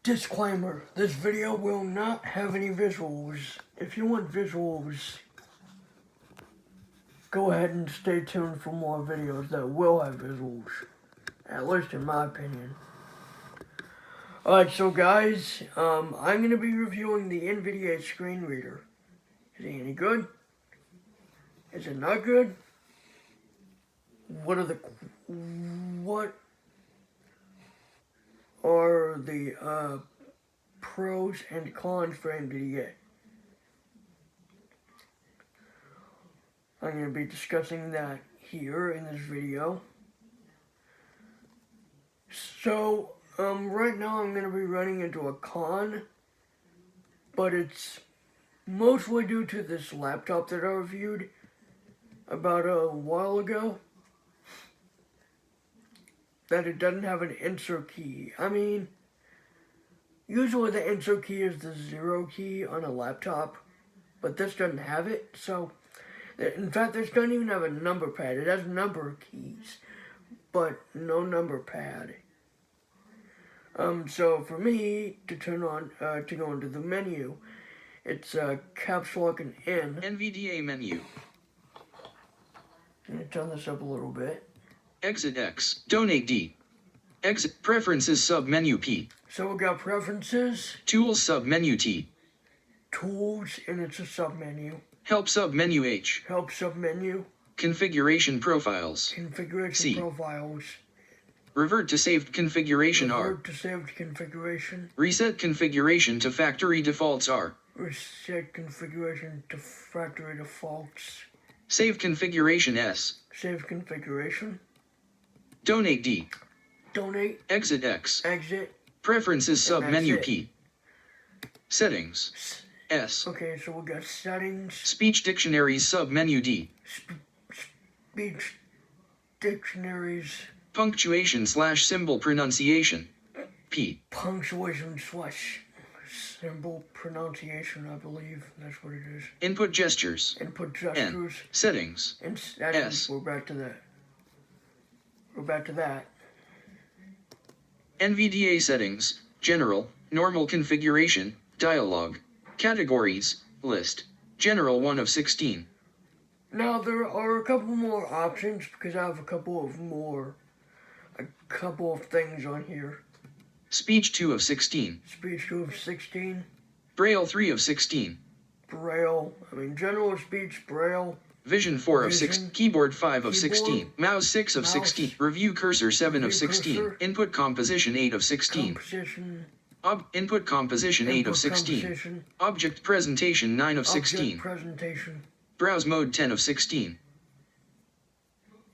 Disclaimer, this video will not have any visuals. If you want visuals, go ahead and stay tuned for more videos that will have visuals. At least in my opinion. Alright, so guys, I'm going to be reviewing the NVDA screen reader. Is it any good? Is it not good? What are the pros and cons for NVDA? I'm going to be discussing that here in this video. So, right now I'm going to be running into a con, but it's mostly due to this laptop that I reviewed about a while ago, that it doesn't have an insert key. I mean, usually the insert key is the 0 key on a laptop, but this doesn't have it, so, in fact, this doesn't even have a number pad. It has number keys, but no number pad. So for me to turn on, to go into the menu, it's caps lock and N. NVDA menu. Let me turn this up a little bit. Exit X. Donate D. Exit Preferences sub-menu P. So we got Preferences. Tools sub-menu T. Tools, and it's a sub-menu. Help sub-menu H. Help sub-menu. Configuration Profiles. Configuration C. Profiles. Revert to saved configuration R. Revert to saved configuration. Reset configuration to factory defaults R. Reset configuration to factory defaults. Save configuration S. Save configuration. Donate D. Donate. Exit X. Exit. Preferences sub-menu it. P. Settings. S. Okay, so we got settings. Speech dictionaries sub-menu D. Speech dictionaries. Punctuation / symbol pronunciation P. Punctuation / symbol pronunciation, I believe. That's what it is. Input gestures. Input gestures. N. Settings. And settings. S. We're back to that. We're back to that. NVDA settings. General. Normal configuration. Dialog. Categories. List. General 1 of 16. Now there are a couple more options because I have a couple of things on here. Speech 2 of 16. Speech 2 of 16. Braille 3 of 16. Braille. General speech, Braille. Vision 4 of 6. Keyboard 5 of 16. Mouse 6 of Mouse. 16. Review cursor 7 of 16. Cursor. Input composition 8 of 16. Composition. Input composition 8 of 16. Composition. Object presentation 9 of Object 16. presentation. Browse mode 10 of 16.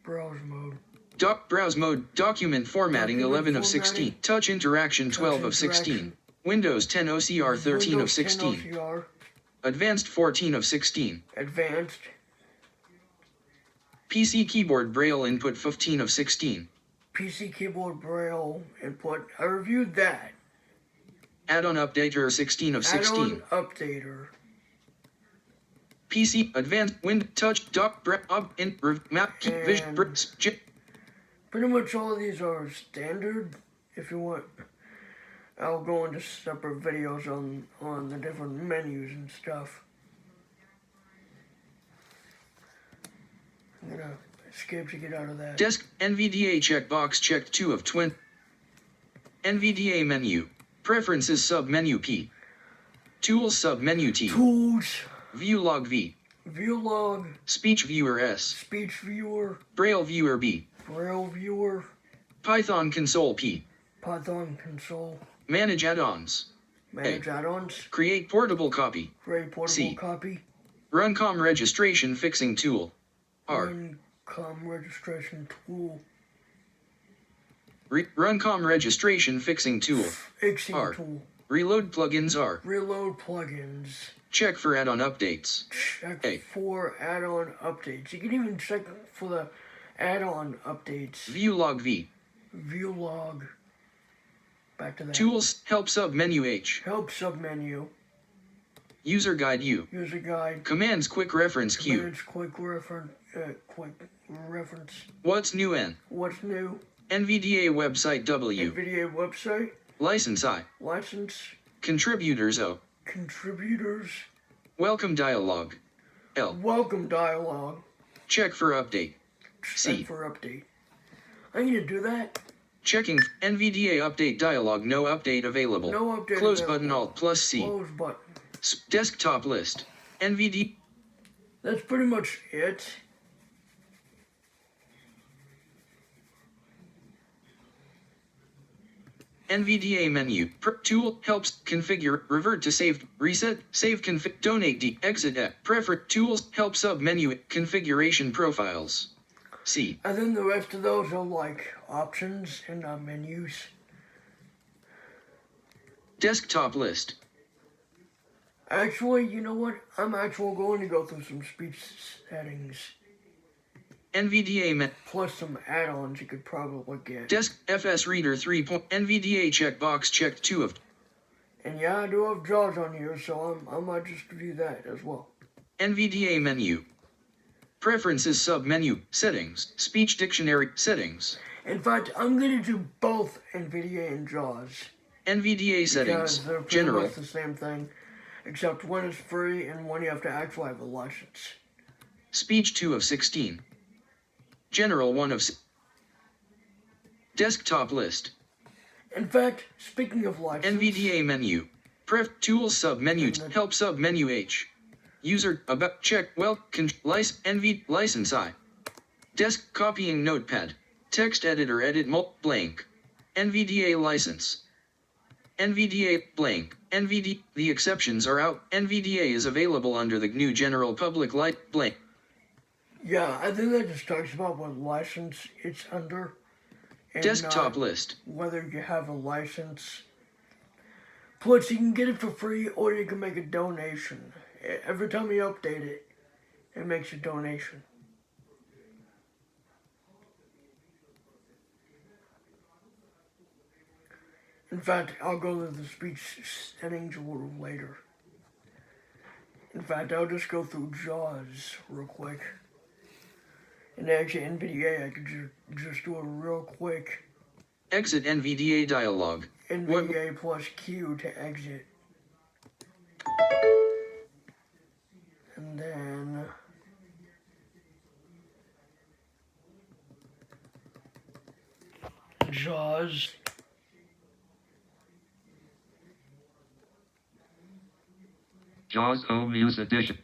Browse mode. Browse mode. Document formatting 11 of 16. Touch interaction 12 of 16. Windows 10 OCR 13 of Windows 10 16. OCR. Advanced 14 of 16. Advanced. PC keyboard Braille input 15 of 16. PC keyboard Braille input. I reviewed that. Add-on updater 16 of 16. Add-on updater. PC advanced wind touch dock map key vision Pretty much all of these are standard. If you want, I'll go into separate videos on the different menus and stuff. I'm gonna escape to get out of that. Desk NVDA checkbox checked 2 of 20. NVDA menu. Preferences sub-menu P. Tools sub-menu T. Tools. View log V. View log. Speech viewer S. Speech viewer. Braille viewer B. Braille viewer. Python console P. Python console. Manage add-ons. Manage add-ons. Create portable copy. Create portable C. copy. Runcom registration fixing tool. R. Runcom registration tool. Runcom registration fixing tool. Fixing R. tool. Reload plugins R. Reload plugins. Check for add-on updates. Check for add-on updates. You can even check for the add-on updates. View log V. View log. Back to that. Tools. Help sub-menu H. Help submenu. User guide U. User guide. Commands quick reference Q. Commands quick reference. What's new N? What's new? NVDA website W. NVDA website. License I. License. Contributors O. Contributors. Welcome dialog. L. Welcome dialogue. Check for update. Check C. for update. I need to do that. Checking NVDA update dialog. No update available. No update Close available. button Alt plus C. Close button. Desktop list. NVD. That's pretty much it. NVDA menu. Tool helps configure. Revert to saved. Reset. Save config. Donate D. Exit F. Prefer. Tools. Help sub menu. Configuration profiles. C. And then the rest of those are like options and menus. Desktop list. Actually, you know what? I'm actually going to go through some speech settings. NVDA met. Plus some add-ons you could probably get. Desk FS Reader 3. NVDA checkbox checked 2 of. And yeah, I do have JAWS on here, so I might just do that as well. NVDA menu. Preferences submenu. Settings. Speech dictionary. Settings. In fact, I'm going to do both NVDA and JAWS. NVDA settings. Because they're pretty General. much the same thing, except one is free and one you have to actually have a license. Speech 2 of 16. General 1 of. Desktop list. In fact, speaking of license... NVDA menu. Tools submenu. Help submenu H. User about check license I. Desk copying notepad. Text editor edit blank. NVDA license. NVDA blank. NVD. The exceptions are out. NVDA is available under the GNU General Public Light blank. Yeah, I think that just talks about what license it's under. And Desktop list. whether you have a license. Plus, you can get it for free or you can make a donation. Every time you update it, it makes a donation. In fact, I'll go to the speech settings a little later. In fact, I'll just go through JAWS real quick. And actually, NVDA, I could just do it real quick. Exit NVDA dialog. NVDA plus Q to exit. And then... JAWS. JAWS Home Use Edition.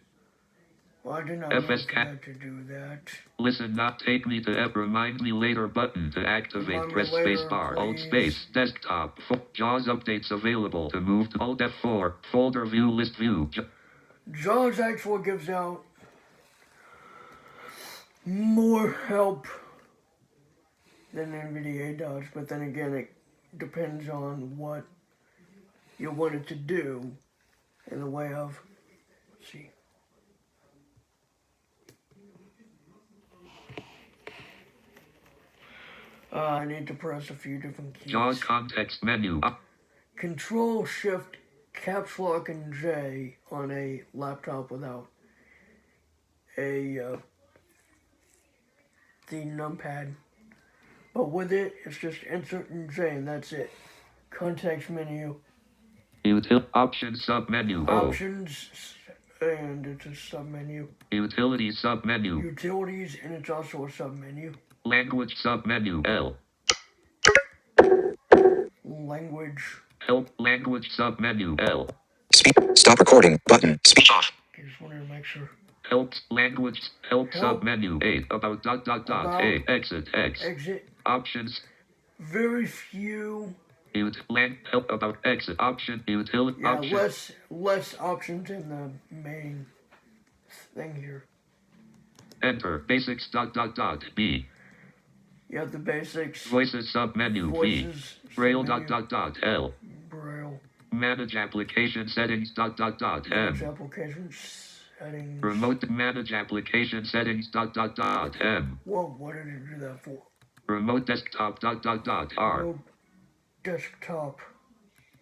Well, I did not FS know to do that. Listen, not take me to F. Remind me later button to activate. Remind me Press later, spacebar. Alt please. space. Desktop. JAWS updates available to move to Alt F4. Folder view list view. JAWS actually gives out more help than NVDA does, but then again, it depends on what you want it to do in the way of, let's see. I need to press a few different keys. JAWS context menu. Control Shift Caps Lock and J on a laptop without the numpad. But with it, it's just insert and J and that's it. Context menu. Options submenu. O. Options and it's a submenu. Utilities submenu. Utilities and it's also a submenu. Language submenu. L. Language. Help language submenu. L. Stop recording button. Speech off. Just wanted to make sure. Help language. Help Help. submenu. A. About About. A. Exit X. Exit. Options. Very few. Help about exit option. Utility Yeah, option. less options in the main thing here. Enter basics. B. You have the basics. Voices submenu. V. Voices. Braille. submenu, L. Braille. Manage application settings. Manage M. applications. Settings. Remote manage application settings. M. Whoa, what did it do that for? Remote desktop. R. Remote desktop.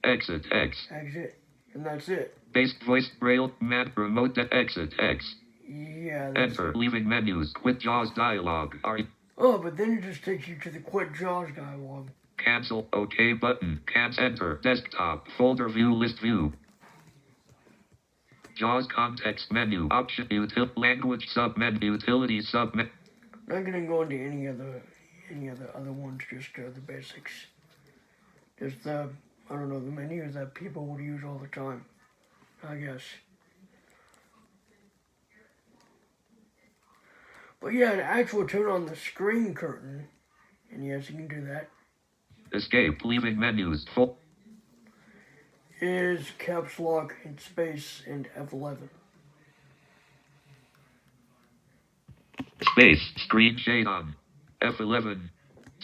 Exit X. Exit. And that's it. Base voice Braille. Remote exit X. Yeah, that's Enter it. leaving menus. Quit JAWS dialog. R. Oh, but then it just takes you to the Quit JAWS dialog. Cancel. OK button. Can't enter. Desktop. Folder view list view. JAWS context menu. Option language submenu. Utility submenu. Not gonna go into any other ones, just the basics. Just the, I don't know, the menus that people would use all the time, I guess. But yeah, an actual turn on the screen curtain, and yes, you can do that, Escape. Leaving menus. is caps lock and space and F11. Space. Screen shade on. F11.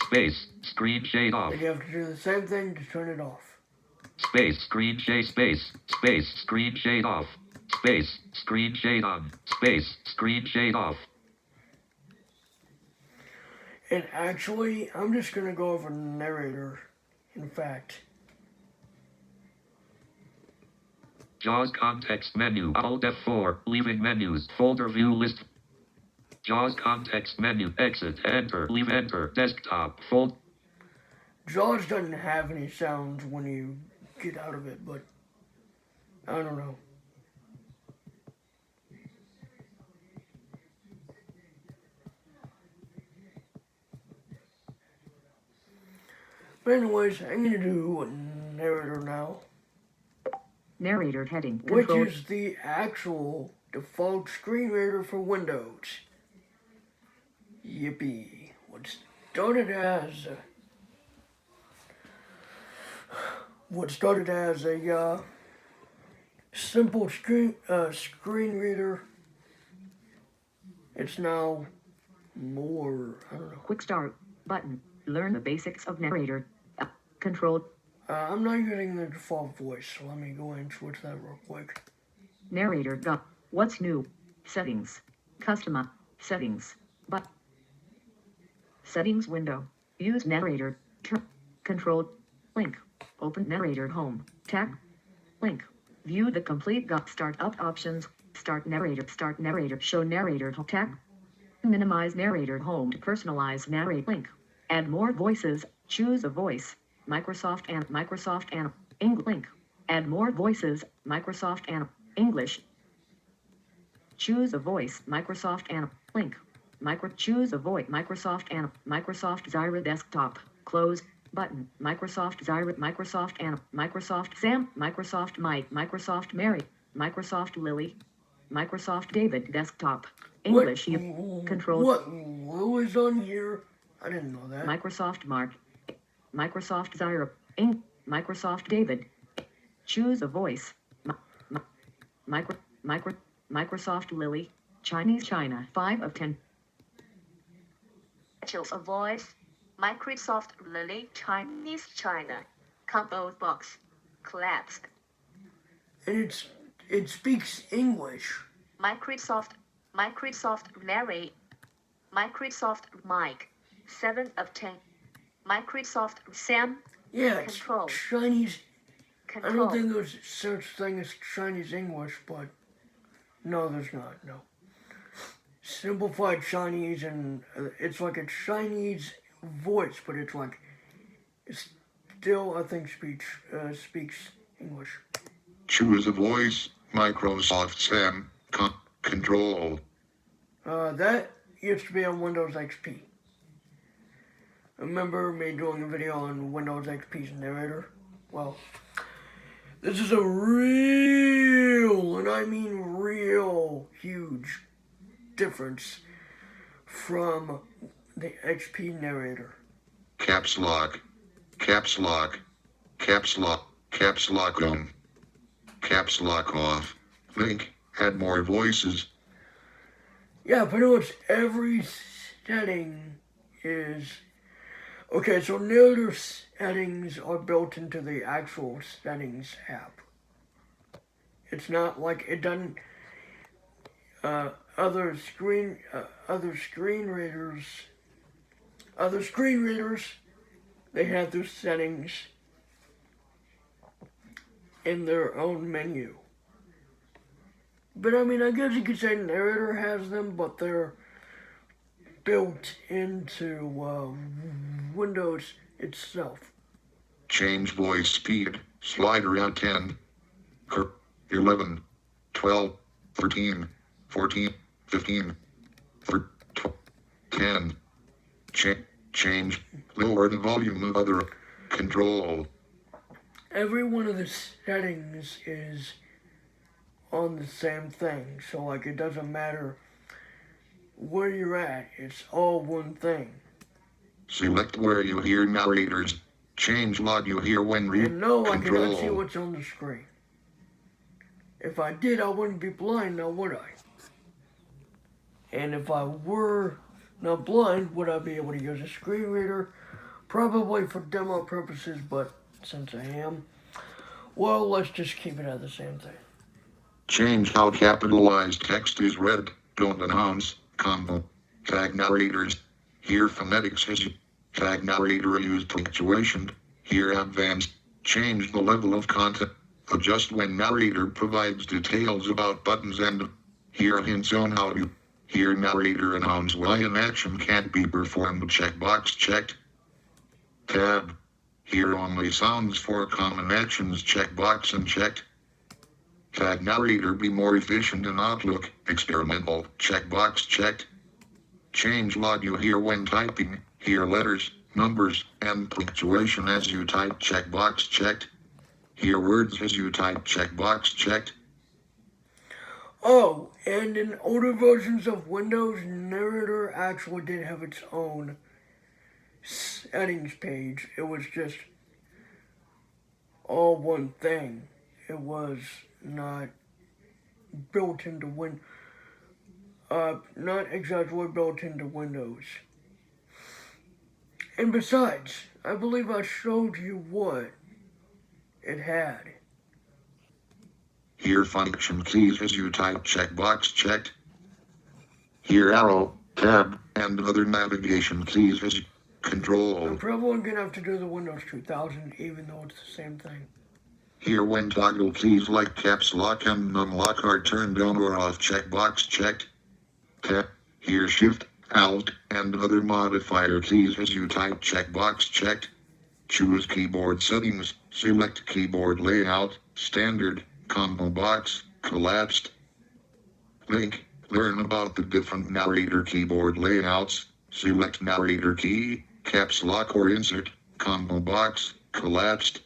Space. Screen shade off. And you have to do the same thing to turn it off. Space. Screen shade. Space. Space. Screen shade off. Space. Screen shade on. Space. Screen shade off. And actually, I'm just gonna go over narrator, in fact. JAWS context menu. Alt F4. Leaving menus. Folder view list. JAWS context menu. Exit. Enter. Leave. Enter. Desktop. Fold. JAWS doesn't have any sounds when you get out of it, but I don't know. But anyways, I'm gonna do narrator now, Narrator heading. which Control. is the actual default screen reader for Windows. Yippee. What started as a simple screen reader, it's now more, I don't know. Quick start button. Learn the basics of narrator. Control. I'm not using the default voice, so let me go and switch that real quick. Narrator. What's new? Settings. Customer. Settings. But. Settings window. Use narrator. Control. Link. Open narrator home. Tab. Link. View the complete startup options. Start narrator. Show narrator tab. Minimize narrator home to personalize narrate link. Add more voices. Choose a voice. Microsoft and English link. Add more voices. Microsoft and English. Choose a voice. Microsoft and link. Choose a voice. Microsoft and Microsoft Zyra desktop. Close button. Microsoft Zyra. Microsoft and Microsoft Sam. Microsoft Mike. Microsoft Mary. Microsoft Lily. Microsoft David desktop. English. Control. What Lily's on here? I didn't know that. Microsoft Mark. Microsoft Zyra. Microsoft David. Choose a voice. Microsoft Lily. Chinese China. 5 of 10. Choose a voice. Microsoft Lily Chinese China. Combo box. Collapsed. And it speaks English. Microsoft Mary. Microsoft Mike. 7 of 10. Microsoft Sam. Yeah, it's Control. Chinese. I Control. don't think there's such thing as Chinese English, but no, there's not. No. Simplified Chinese, and it's like a Chinese voice, but it's still, I think, speaks English. Choose a voice. Microsoft Sam. Control. That used to be on Windows XP. Remember me doing a video on Windows XP's narrator? Well, this is a real, and I mean real, huge difference from the XP narrator. Caps lock. Caps lock. Caps lock. Caps lock on. Caps lock off. Link. Add more voices. Yeah, pretty much every setting is... Okay, so narrator settings are built into the actual settings app. It's not like it doesn't... Other screen readers, they have their settings in their own menu. But I mean, I guess you could say narrator has them, but they're built into Windows itself. Change voice speed, slider at 10, 11, 12, 13, 14, 15, 10. Change, lower the volume of other control. Every one of the settings is on the same thing. So like it doesn't matter where you're at, it's all one thing. Select where you hear narrators. Change what you hear when read. And no, I control. cannot see what's on the screen. If I did, I wouldn't be blind now, would I? And if I were not blind, would I be able to use a screen reader? Probably for demo purposes, but since I am, well, let's just keep it at the same thing. Change how capitalized text is read. Don't announce. Combo. Tag narrators. Here phonetics is tag narrator use punctuation. Here advanced. Change the level of content. Adjust when narrator provides details about buttons and here hints on how to. Here narrator announce why an action can't be performed. Checkbox checked. Tab. Here only sounds for common actions. Checkbox unchecked. Tag narrator be more efficient in Outlook. Experimental. Checkbox checked. Change what you hear when typing. Hear letters, numbers, and punctuation as you type. Checkbox checked. Hear words as you type. Checkbox checked. Oh, and in older versions of Windows, Narrator actually did have its own settings page. It was just all one thing. It was not built into not exactly built into Windows. And besides, I believe I showed you what it had. Hear function keys as you type. Checkbox checked. Hear arrow, tab, and other navigation keys as control. I'm probably gonna have to do the Windows 2000 even though it's the same thing. Here when toggle keys like caps lock and numlock are turned on or off. Checkbox checked. Tab. Here shift, alt, and other modifier keys as you type. Checkbox checked. Choose keyboard settings. Select keyboard layout, standard, combo box, collapsed. Link. Learn about the different narrator keyboard layouts. Select narrator key, caps lock or insert, combo box, collapsed.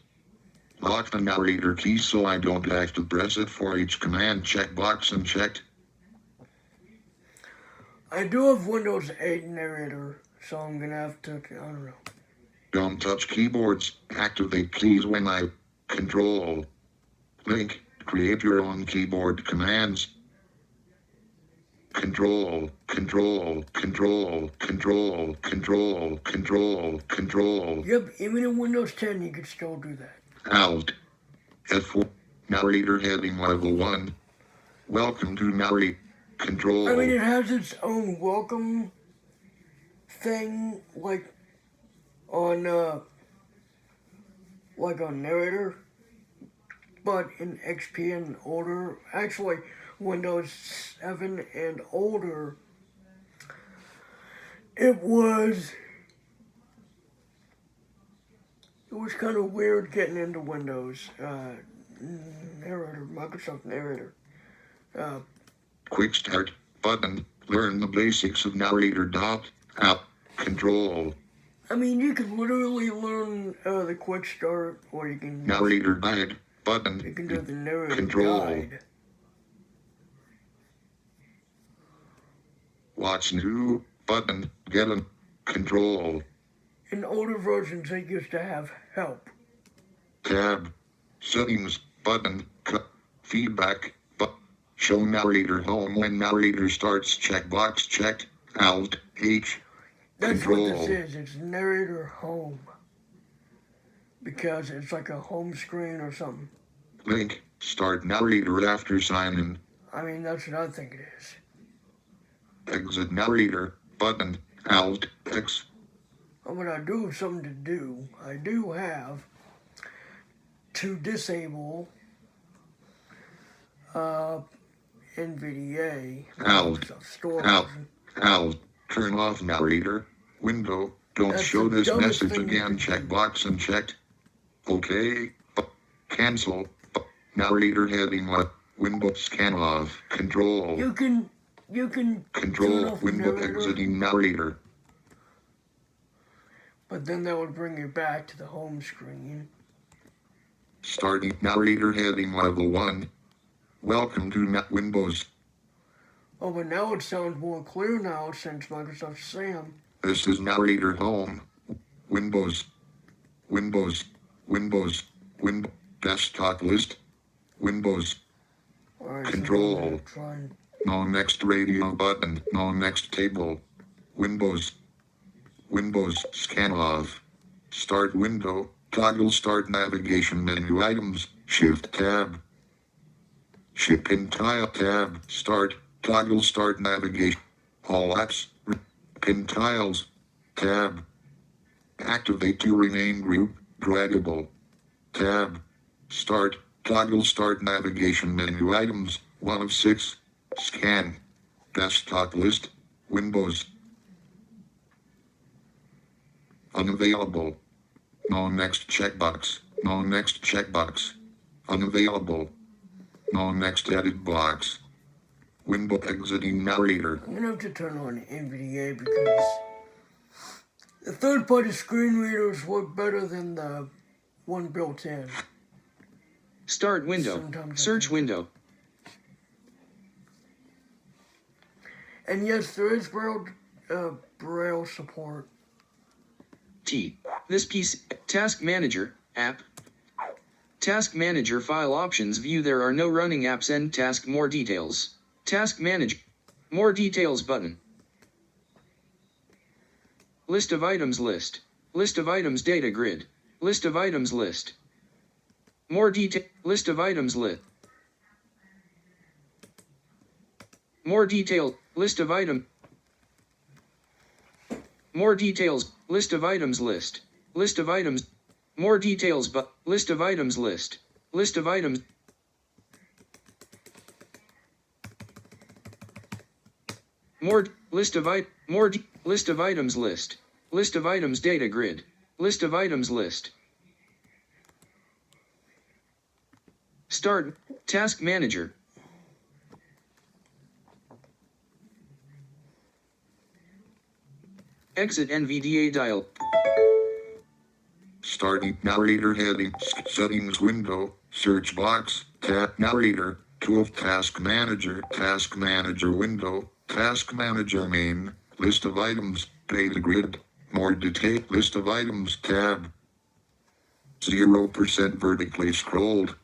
Lock the narrator key so I don't have to press it for each command. Checkbox unchecked. I do have Windows 8 Narrator, so I'm gonna have to, I don't know. Don't touch keyboards. Activate keys when I control. Link. Create your own keyboard commands. Control, control, control, control, control, control, control. Yep, even in Windows 10 you could still do that. Alt. F4. Narrator heading level 1. Welcome to narrate. Control. I mean, it has its own welcome thing, like on Narrator, but in XP and older, actually Windows 7 and older, it was kind of weird getting into Windows Narrator, Microsoft Narrator. Quick start button. Learn the basics of narrator. App. Control. I mean, you can literally learn the quick start, or you can Narrator guide button. You can do the narrator Control. guide. What's new button. Get a control. In older versions, they used to have help. Tab. Settings button. Feedback. Show narrator home when narrator starts. Checkbox checked. Alt. H. That's Control. what this is. It's narrator home. Because it's like a home screen or something. Link. Start narrator after sign in. I mean, that's what I think it is. Exit narrator button. Alt. X. And when I do have something to do, I do have to disable NVDA. Alt. Microsoft Store Alt. version. Alt. Turn off narrator. Window. Don't That's show the this dumbest message thing you again. could Check do. box and checked. Okay. Cancel. Narrator heading left. Window scan off. Control. You can turn Control. off the Window narrator, exiting narrator. but then that would bring you back to the home screen. Starting narrator heading level 1. Welcome to Windows. Oh, but now it sounds more clear now since Microsoft Sam. This is narrator home. Windows. Windows. Windows. Desktop list. Windows. Alright, Control. so I'm gonna try and No next radio button. No next table. Windows. Windows. Scan off. Start window. Toggle start navigation menu items. Shift tab. Ship in tile tab. Start. Toggle start navigation. All apps. Pin tiles. Tab. Activate to remain group. Draggable. Tab. Start. Toggle start navigation menu items. 1 of 6. Scan. Desktop list. Windows. Unavailable. No next checkbox. No next checkbox. Unavailable. No next edit box. Window exiting narrator. I'm gonna have to turn on NVDA because the third-party screen readers work better than the one built in. Start window. Sometimes I Search think. window. And yes, there is Braille support. T. This piece. Task Manager. App. Task Manager file options view. There are no running apps. End task. More details. Task Manager. More details button. List of items list. List of items data grid. List of items list. More detail. List of items list. More detail. List of item. More details. List of items list. List of items. More details but list of items list. List of items. More list of list of items list. List of items data grid. List of items list. Start Task Manager. Exit NVDA dial. Starting narrator heading. Settings window. Search box. Tab narrator. Tool task manager. Task manager window. Task manager main. List of items. Data grid. More detail. List of items tab. 0% vertically scrolled.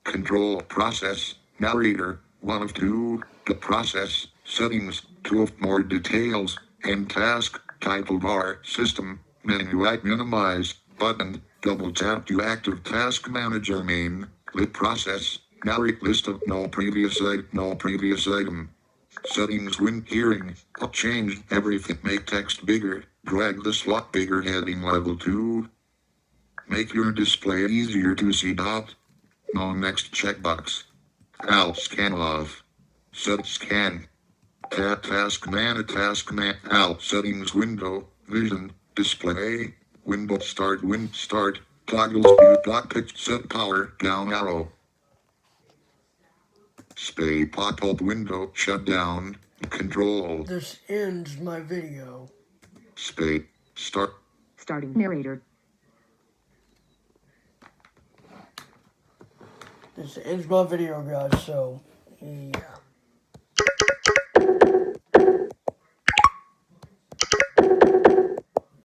Control process. Narrator. 1 of 2. The process. Settings. 2 of more details. End task. Title bar. System. Menu at minimize. Button. Double tap to active task manager main. Lit process. Narrate list of no previous item. No previous item. Settings when hearing. Change everything. Make text bigger. Drag the slot bigger. Heading level 2. Make your display easier to see. Dot. No next checkbox. Al scan off. Set scan. Tap task man. Al settings window. Vision. Display. Window start. Start. Toggle speed. Dot pitch. Set power. Down arrow. Space pop-up window. Shut down. Control. This ends my video. Space. Start. Starting narrator. This ends my video, guys, so, yeah.